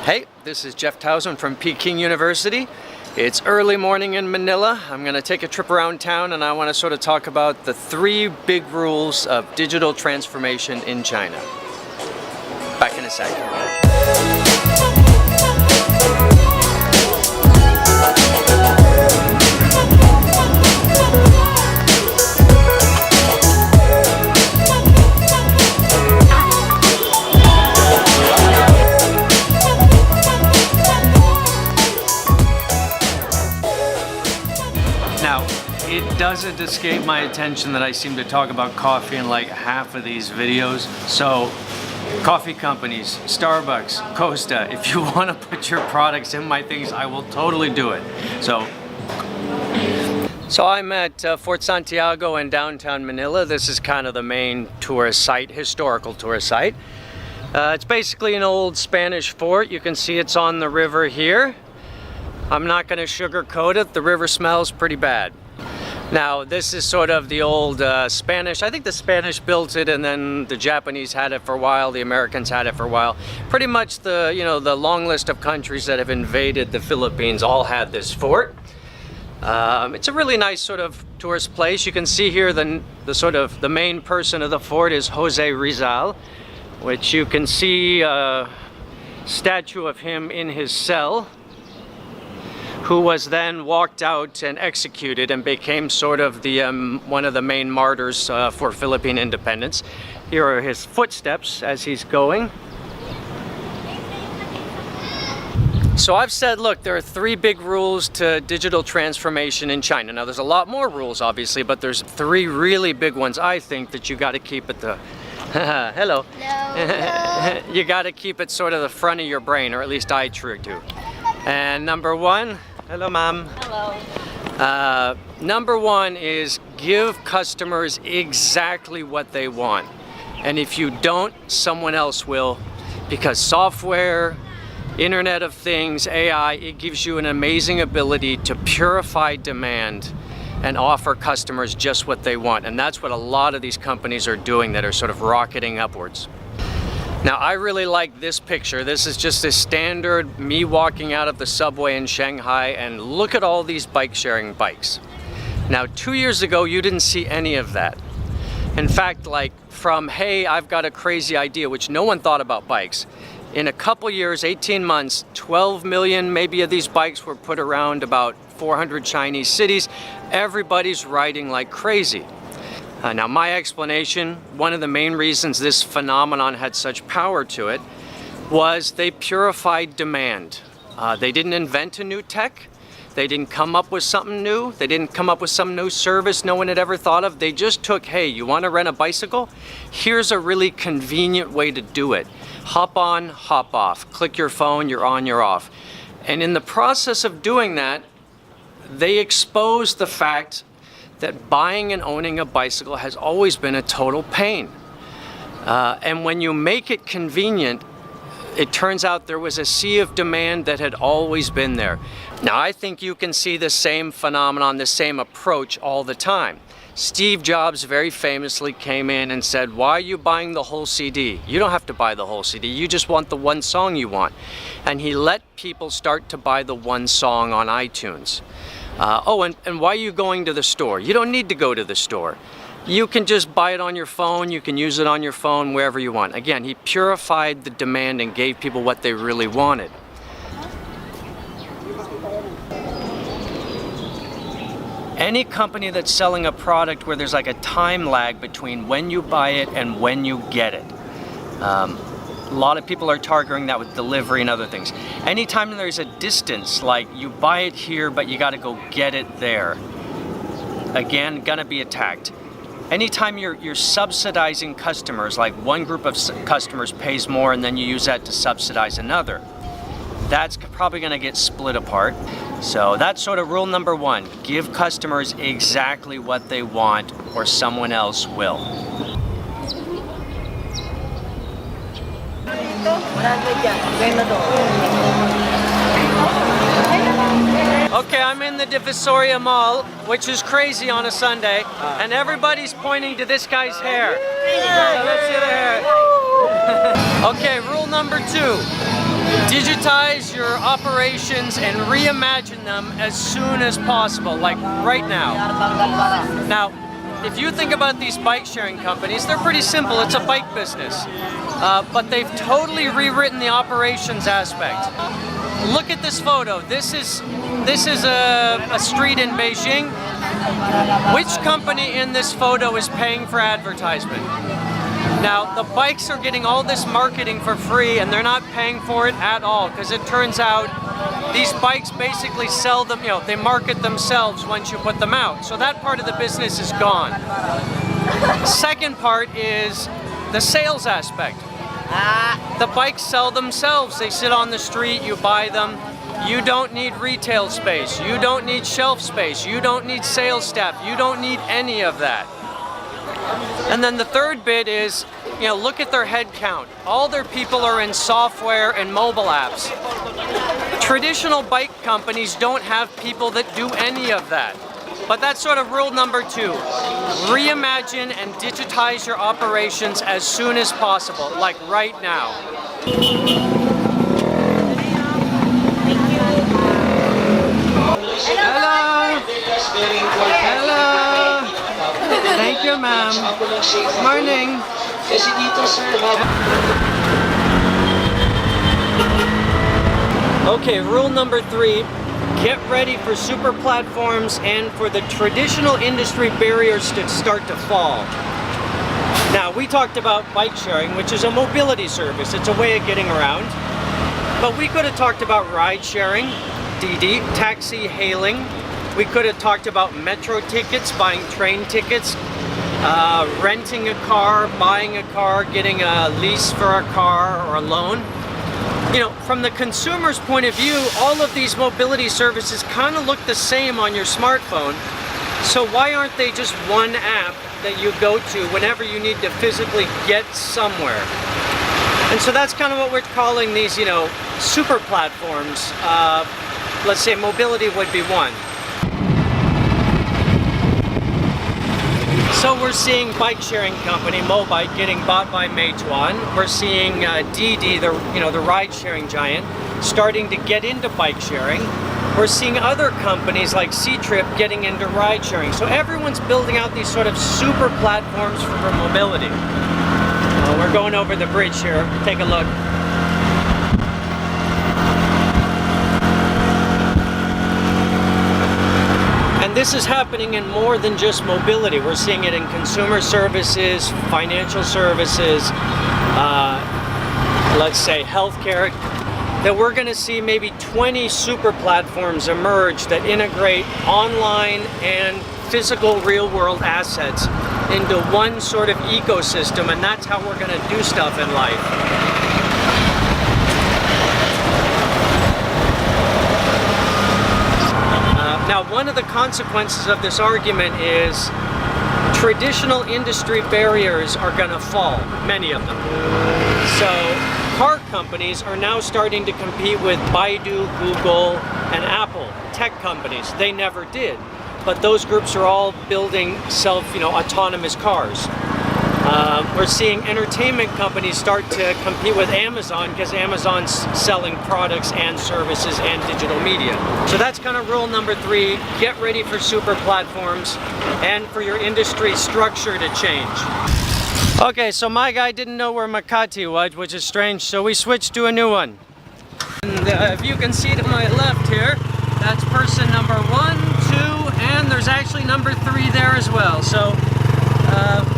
Hey, this is Jeff Towson from Peking University. It's early morning in Manila. I'm going to take a trip around town and I want to sort of talk about the 3 big rules of digital transformation in China. Back in a second. Now, it doesn't escape my attention that I seem to talk about coffee in like half of these videos. So, coffee companies, Starbucks, Costa, if you want to put your products in my things, I will totally do it. So I'm at Fort Santiago in downtown Manila. This is kind of the main tourist site, historical tourist site. It's basically an old Spanish fort. You can see it's on the river here. I'm not going to sugarcoat it. The river smells pretty bad. Now, this is sort of the old Spanish. I think the Spanish built it and then the Japanese had it for a while, the Americans had it for a while. Pretty much the long list of countries that have invaded the Philippines all had this fort. It's a really nice sort of tourist place. You can see here the main person of the fort is Jose Rizal, which you can see a statue of him in his cell, who was then walked out and executed and became sort of the one of the main martyrs for Philippine independence. Here are his footsteps as he's going. So I've said, look, there are 3 big rules to digital transformation in China. Now there's a lot more rules, obviously, but there's 3 really big ones, I think, that you got to keep at the hello. Hello. You got to keep it sort of the front of your brain, or at least I try to. And number 1, hello, Mom. Hello. Number 1 is give customers exactly what they want. And if you don't, someone else will, because software, Internet of Things, AI, it gives you an amazing ability to purify demand and offer customers just what they want. And that's what a lot of these companies are doing that are sort of rocketing upwards. Now, I really like this picture. This is just a standard me walking out of the subway in Shanghai, and look at all these bike-sharing bikes. Now, 2 years ago, you didn't see any of that. In fact, like from, hey, I've got a crazy idea, which no one thought about bikes. In a couple years, 18 months, 12 million maybe of these bikes were put around about 400 Chinese cities. Everybody's riding like crazy. Now, my explanation, one of the main reasons this phenomenon had such power to it was they purified demand. They didn't invent a new tech. They didn't come up with something new. They didn't come up with some new service no one had ever thought of. They just took, hey, you want to rent a bicycle? Here's a really convenient way to do it. Hop on, hop off. Click your phone, you're on, you're off. And in the process of doing that, they exposed the fact that buying and owning a bicycle has always been a total pain. And when you make it convenient, it turns out there was a sea of demand that had always been there. Now, I think you can see the same phenomenon, the same approach all the time. Steve Jobs very famously came in and said, why are you buying the whole CD? You don't have to buy the whole CD. You just want the one song you want. And he let people start to buy the one song on iTunes. And why are you going to the store? You don't need to go to the store. You can just buy it on your phone. You can use it on your phone wherever you want. Again, he purified the demand and gave people what they really wanted. Any company that's selling a product where there's like a time lag between when you buy it and when you get it. A lot of people are targeting that with delivery and other things. Anytime there's a distance, like you buy it here, but you got to go get it there, again, gonna be attacked. Anytime you're subsidizing customers, like one group of customers pays more and then you use that to subsidize another, that's probably gonna get split apart. So that's sort of rule number 1. Give customers exactly what they want or someone else will. Okay, I'm in the Divisoria Mall, which is crazy on a Sunday, and everybody's pointing to this guy's hair. So let's see the hair. Okay, rule number 2. digitize your operations and reimagine them as soon as possible, like right now. Now, if you think about these bike sharing companies, they're pretty simple. It's a bike business. But they've totally rewritten the operations aspect. Look at this photo. This is a street in Beijing. Which company in this photo is paying for advertisement? Now, the bikes are getting all this marketing for free and they're not paying for it at all, because it turns out these bikes basically sell them, they market themselves once you put them out. So that part of the business is gone. Second part is the sales aspect. The bikes sell themselves. They sit on the street, you buy them. You don't need retail space. You don't need shelf space. You don't need sales staff. You don't need any of that. And then the third bit is, look at their head count. All their people are in software and mobile apps. Traditional bike companies don't have people that do any of that. But that's sort of rule number 2. Reimagine and digitize your operations as soon as possible, like right now. Hello! Hello! Thank you, ma'am. Morning. Okay, rule number 3. Get ready for super platforms and for the traditional industry barriers to start to fall. Now, we talked about bike sharing, which is a mobility service. It's a way of getting around. But we could have talked about ride sharing, DD, taxi hailing. We could have talked about metro tickets, buying train tickets, renting a car, buying a car, getting a lease for a car or a loan. From the consumer's point of view, all of these mobility services kind of look the same on your smartphone. So why aren't they just one app that you go to whenever you need to physically get somewhere? And so that's kind of what we're calling these, super platforms. Let's say mobility would be one. So we're seeing bike sharing company Mobike getting bought by Meituan. We're seeing DD, the ride sharing giant, starting to get into bike sharing. We're seeing other companies like C-Trip getting into ride sharing. So everyone's building out these sort of super platforms for mobility. We're going over the bridge here. Take a look. This is happening in more than just mobility. We're seeing it in consumer services, financial services, let's say healthcare, that we're going to see maybe 20 super platforms emerge that integrate online and physical real-world assets into one sort of ecosystem, and that's how we're going to do stuff in life. Now, one of the consequences of this argument is traditional industry barriers are going to fall, many of them. So car companies are now starting to compete with Baidu, Google, and Apple, tech companies. They never did, but those groups are all building autonomous cars. We're seeing entertainment companies start to compete with Amazon because Amazon's selling products and services and digital media. So that's kind of rule number 3. Get ready for super platforms and for your industry structure to change. Okay, so my guy didn't know where Makati was, which is strange, so we switched to a new one. And if you can see to my left here, that's person number 1, 2, and there's actually number 3 there as well. So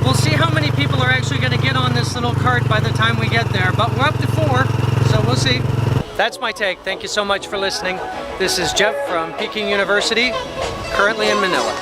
we'll see how many people are actually going to get on this little cart by the time we get there, but we're up to 4, so we'll see. That's my take. Thank you so much for listening. This is Jeff from Peking University, currently in Manila.